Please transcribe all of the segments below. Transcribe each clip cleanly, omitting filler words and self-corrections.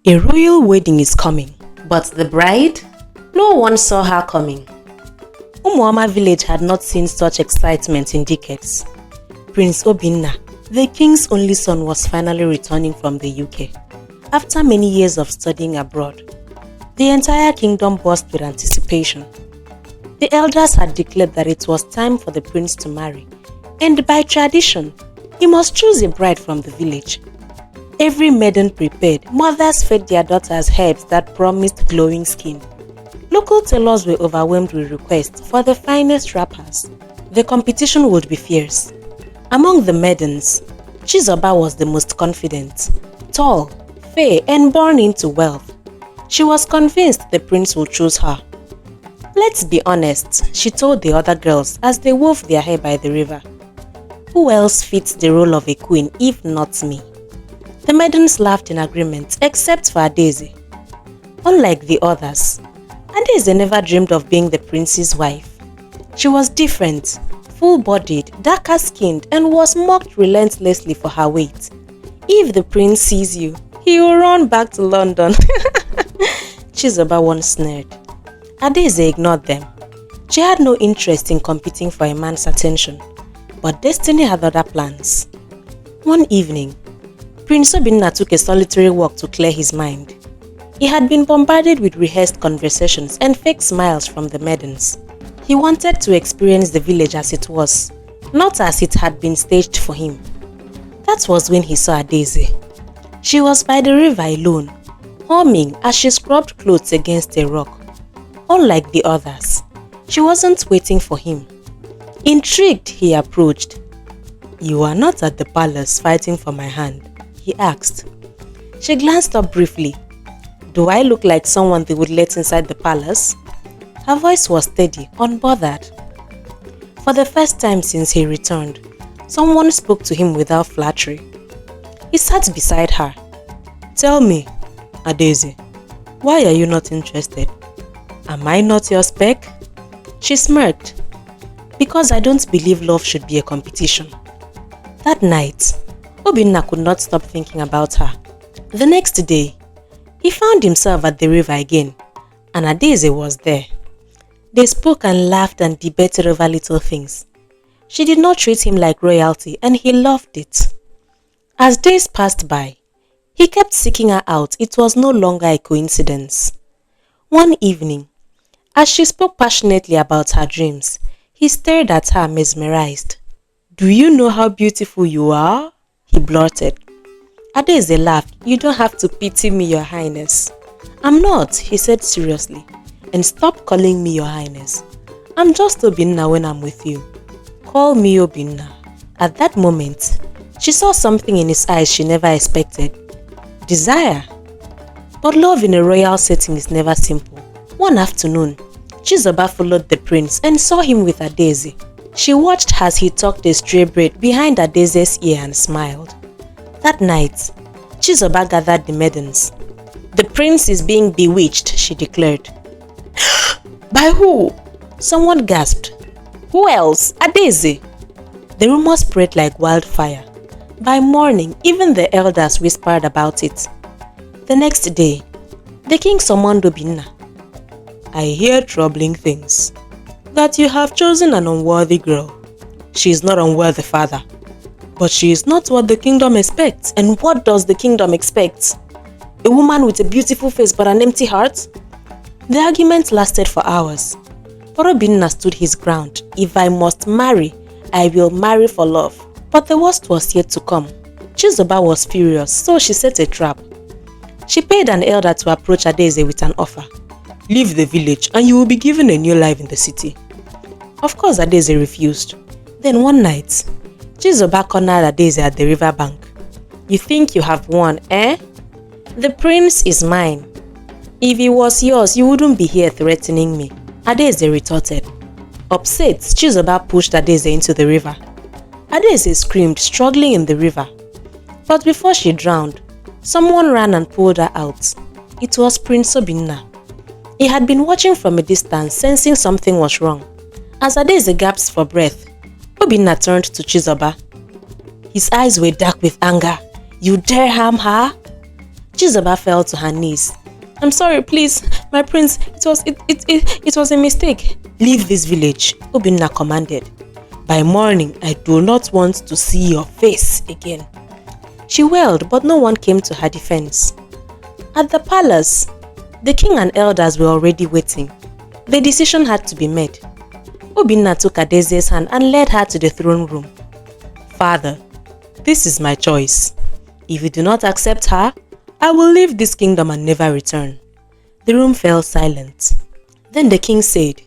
A royal wedding is coming, but the bride? No one saw her coming. Umuoma village had not seen such excitement in decades. Prince Obinna, the king's only son, was finally returning from the UK. After many years of studying abroad, the entire kingdom burst with anticipation. The elders had declared that it was time for the prince to marry, and by tradition, he must choose a bride from the village. Every maiden prepared, mothers fed their daughters herbs that promised glowing skin. Local tailors were overwhelmed with requests for the finest wrappers. The competition would be fierce. Among the maidens, Chizoba was the most confident, tall, fair, and born into wealth. She was convinced the prince would choose her. "Let's be honest," she told the other girls as they wove their hair by the river. "Who else fits the role of a queen if not me?" The maidens laughed in agreement, except for Adaeze. Unlike the others, Adaeze never dreamed of being the prince's wife. She was different, full-bodied, darker-skinned, and was mocked relentlessly for her weight. "If the prince sees you, he will run back to London," Chizoba once sneered. Adaeze ignored them. She had no interest in competing for a man's attention, but destiny had other plans. One evening, Prince Obinna took a solitary walk to clear his mind. He had been bombarded with rehearsed conversations and fake smiles from the maidens. He wanted to experience the village as it was, not as it had been staged for him. That was when he saw Adaeze. She was by the river alone, humming as she scrubbed clothes against a rock. Unlike the others, she wasn't waiting for him. Intrigued, he approached. "You are not at the palace fighting for my hand?" he asked. She glanced up briefly. "Do I look like someone they would let inside the palace?" Her voice was steady, unbothered. For the first time since he returned, someone spoke to him without flattery. He sat beside her. "Tell me, Adaeze, why are you not interested? Am I not your spec?" She smirked. "Because I don't believe love should be a competition." That night, Obinna could not stop thinking about her. The next day, he found himself at the river again, and Adaeze was there. They spoke and laughed and debated over little things. She did not treat him like royalty, and he loved it. As days passed by, he kept seeking her out. It was no longer a coincidence. One evening, as she spoke passionately about her dreams, he stared at her mesmerized. "Do you know how beautiful you are?" he blurted. Adaeze laughed. "You don't have to pity me, Your Highness." "I'm not," he said seriously. "And stop calling me Your Highness. I'm just Obinna when I'm with you. Call me Obinna." At that moment, she saw something in his eyes she never expected. Desire. But love in a royal setting is never simple. One afternoon, Chizoba followed the prince and saw him with Adaeze. She watched as he tucked a stray braid behind Adaeze's ear and smiled. That night, Chizoba gathered the maidens. "The prince is being bewitched," she declared. "By who?" Someone gasped. "Who else? Adaeze." The rumor spread like wildfire. By morning, even the elders whispered about it. The next day, the king summoned Obinna. "I hear troubling things. That you have chosen an unworthy girl. She is not unworthy, father. But she is not what the kingdom expects." "And what does the kingdom expect? A woman with a beautiful face but an empty heart?" The argument lasted for hours. But Obinna stood his ground. "If I must marry, I will marry for love." But the worst was yet to come. Chizoba was furious, so she set a trap. She paid an elder to approach Adaeze with an offer. "Leave the village and you will be given a new life in the city." Of course, Adaeze refused. Then one night, Chizoba cornered Adaeze at the river bank. "You think you have won, eh? The prince is mine. If he was yours, you wouldn't be here threatening me," Adaeze retorted. Upset, Chizoba pushed Adaeze into the river. Adaeze screamed, struggling in the river. But before she drowned, someone ran and pulled her out. It was Prince Obinna. He had been watching from a distance, sensing something was wrong. As Adaeze gasped for breath, Obinna turned to Chizoba. His eyes were dark with anger. "You dare harm her?" Chizoba fell to her knees. I'm sorry, please, my prince, it was a mistake. Leave this village, Obinna commanded. By morning, I do not want to see your face again. She wailed, but no one came to her defense. At the palace, the king and elders were already waiting. The decision had to be made. Obinna took Adaeze's hand and led her to the throne room. Father, this is my choice. If you do not accept her, I will leave this kingdom and never return. The room fell silent. Then the king said,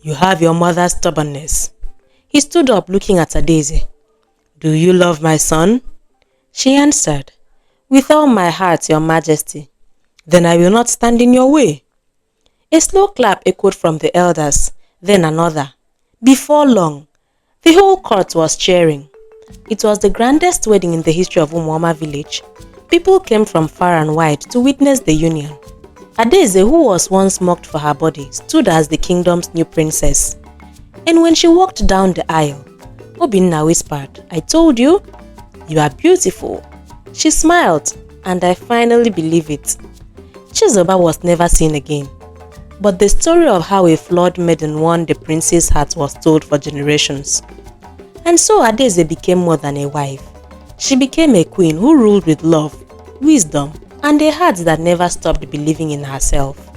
You have your mother's stubbornness. He stood up looking at Adaeze. Do you love my son? She answered, With all my heart, your majesty. Then I will not stand in your way. A slow clap echoed from the elders, then another. Before long, the whole court was cheering. It was the grandest wedding in the history of Umuoma village. People came from far and wide to witness the union. Adaeze, who was once mocked for her body, stood as the kingdom's new princess. And when she walked down the aisle, Obinna whispered, I told you, you are beautiful. She smiled, and I finally believe it. Chizoba was never seen again. But the story of how a flawed maiden won the prince's heart was told for generations. And so Adaeze became more than a wife. She became a queen who ruled with love, wisdom, and a heart that never stopped believing in herself.